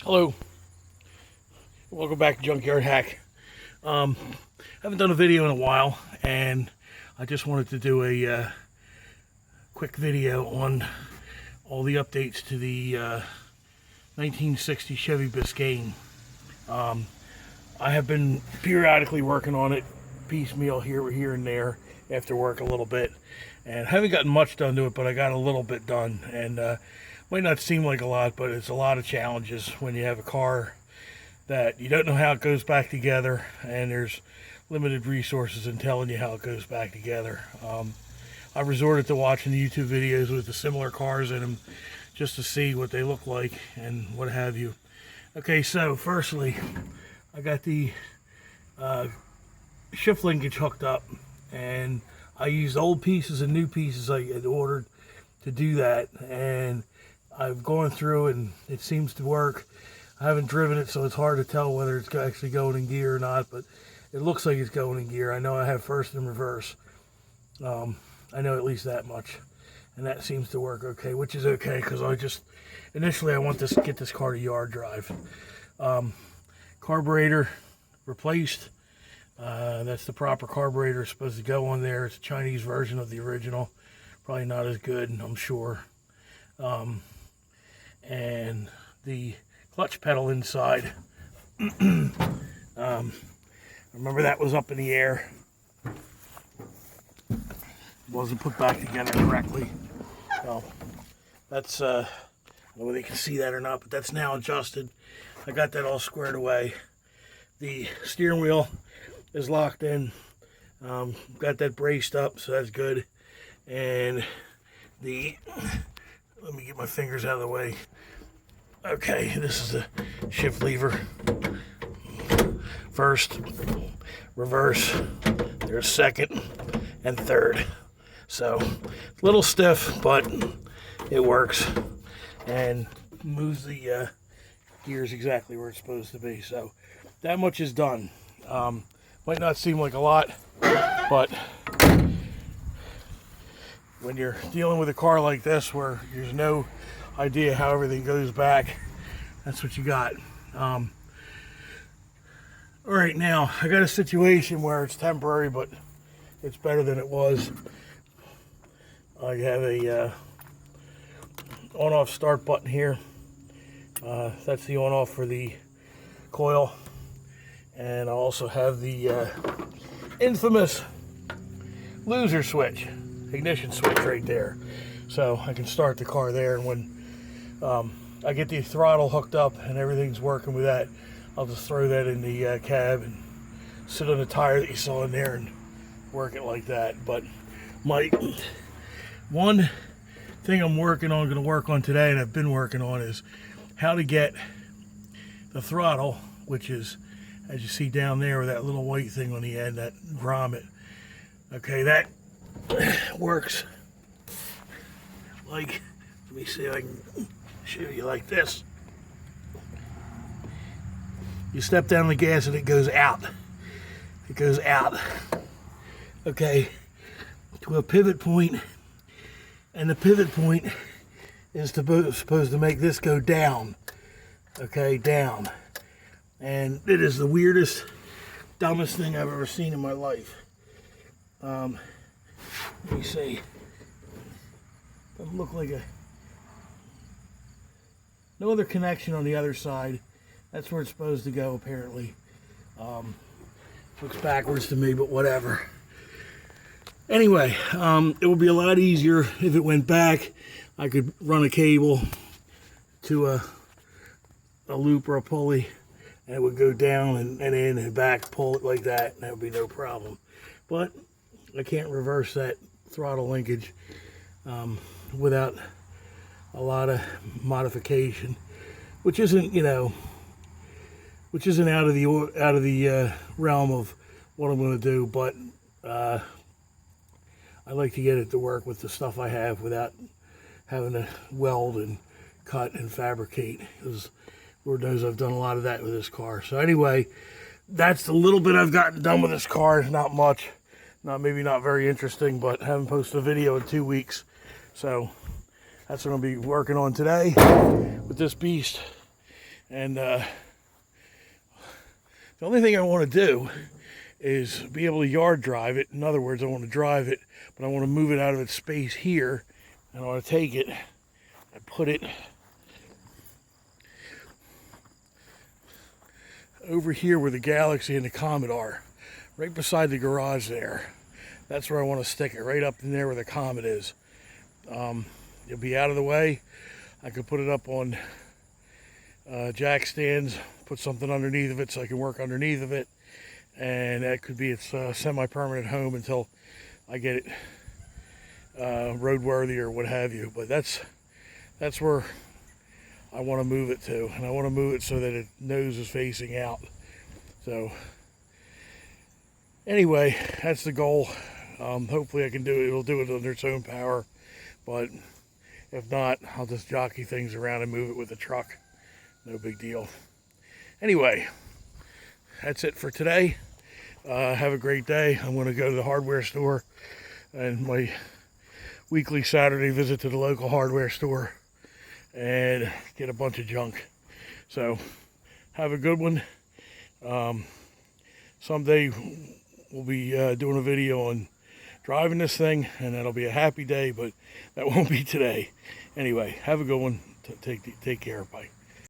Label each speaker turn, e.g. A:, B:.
A: Hello, welcome back to Junkyard Hack. Haven't done a video in a while, and I just wanted to do a quick video on all the updates to the 1960 Chevy Biscayne. I have been periodically working on it, piecemeal here and there after work a little bit, and haven't gotten much done to it, but I got a little bit done, and might not seem like a lot, but it's a lot of challenges when you have a car that you don't know how it goes back together, and there's limited resources in telling you how it goes back together. I've resorted to watching the YouTube videos with the similar cars in them just to see what they look like and what have you. Okay, so firstly, I got the shift linkage hooked up, and I used old pieces and new pieces I had ordered to do that, and I've gone through and it seems to work. I haven't driven it, so it's hard to tell whether it's actually going in gear or not, but it looks like it's going in gear. I know I have first and reverse. I know at least that much, and that seems to work okay, which is okay because initially I want to get this car to yard drive. Carburetor replaced. That's the proper carburetor. It's supposed to go on there. It's a Chinese version of the original. Probably not as good, I'm sure. And the clutch pedal inside, remember that was up in the air. It wasn't put back together correctly. So that's, I don't know whether you can see that or not, but that's now adjusted. I got that all squared away. The steering wheel is locked in. Got that braced up, so that's good. And let me get my fingers out of the way. Okay, this is the shift lever. First, reverse, there's second, and third. So, a little stiff, but it works and moves the gears exactly where it's supposed to be. So, that much is done. Might not seem like a lot, but when you're dealing with a car like this where there's no idea how everything goes back, that's what you got. All right, now I got a situation where it's temporary, but it's better than it was. I have a on-off start button here. That's the on-off for the coil, and I also have the infamous loser switch, ignition switch right there, so I can start the car there. And when I get the throttle hooked up and everything's working with that, I'll just throw that in the cab and sit on the tire that you saw in there and work it like that. But one thing I'm going to work on today, and I've been working on, is how to get the throttle, which is, as you see down there with that little white thing on the end, that grommet. Okay, that works like, let me see if I can show you like this. You step down the gas and it goes out. It goes out. Okay, to a pivot point, and the pivot point is supposed to make this go down. Okay, down. And it is the weirdest, dumbest thing I've ever seen in my life. Let me see. Doesn't look like no other connection on the other side. That's where it's supposed to go, apparently. Looks backwards to me, but whatever. Anyway, it would be a lot easier if it went back. I could run a cable to a loop or a pulley, and it would go down and in and back, pull it like that, and that would be no problem. But I can't reverse that throttle linkage without a lot of modification, which isn't out of the realm of what I'm going to do. But I like to get it to work with the stuff I have without having to weld and cut and fabricate, because Lord knows I've done a lot of that with this car. So anyway, that's the little bit I've gotten done with this car. Not much. Maybe not very interesting, but I haven't posted a video in 2 weeks. So that's what I'm going to be working on today with this beast. And the only thing I want to do is be able to yard drive it. In other words, I want to drive it, but I want to move it out of its space here. And I want to take it and put it over here where the Galaxy and the Comet are, right beside the garage there. That's where I want to stick it, right up in there where the Comet is. It'll be out of the way. I could put it up on jack stands, put something underneath of it so I can work underneath of it, and that could be its semi-permanent home until I get it roadworthy or what have you. But that's where I want to move it to, and I want to move it so that its nose is facing out. So anyway, that's the goal. Hopefully I can do it. It'll do it under its own power, but if not, I'll just jockey things around and move it with a truck. No big deal. Anyway, that's it for today. Have a great day. I'm going to go to the hardware store and my weekly Saturday visit to the local hardware store and get a bunch of junk. So have a good one. Someday we'll be doing a video on driving this thing, and that'll be a happy day, but that won't be today. Anyway, have a good one. Take care. Bye.